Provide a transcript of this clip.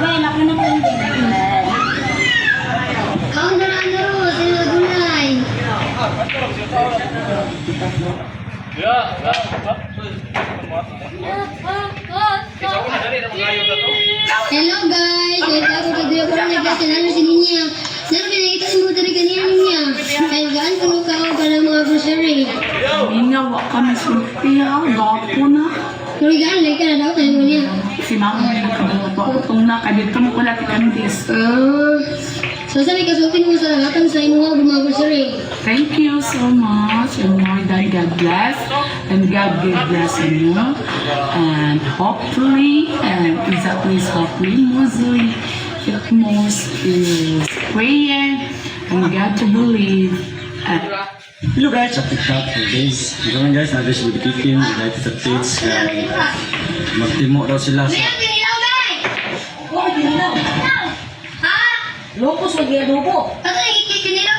Well, ako na po din. Kaon na lang laro, sila gulay. Hello guys, ay ako kagaya ko lang guys, kanalo si Ninya. Naro pinakita mo dari kanina niya. Ay gaan ko ka para mga grocery. Ingawa kami sultiya, gapo na. Pero gaan like ka na daw kayo niya. Sinama na nakadalat ko. Itong na, kadito mo ko lati kandis. So sabi kasultin mo sa lahat sa imo mga grocery. Thank you so much. And more than God bless. And God give blessing you. And hopefully, and exactly hopefully, mostly, it most is prayer and God to believe. Hello guys, sa TikTok for days. Ito lang guys, nagres with the kitchen, United States. Magtimo daw sila sa Lopos, mag-iadobo. Ako nakikita nila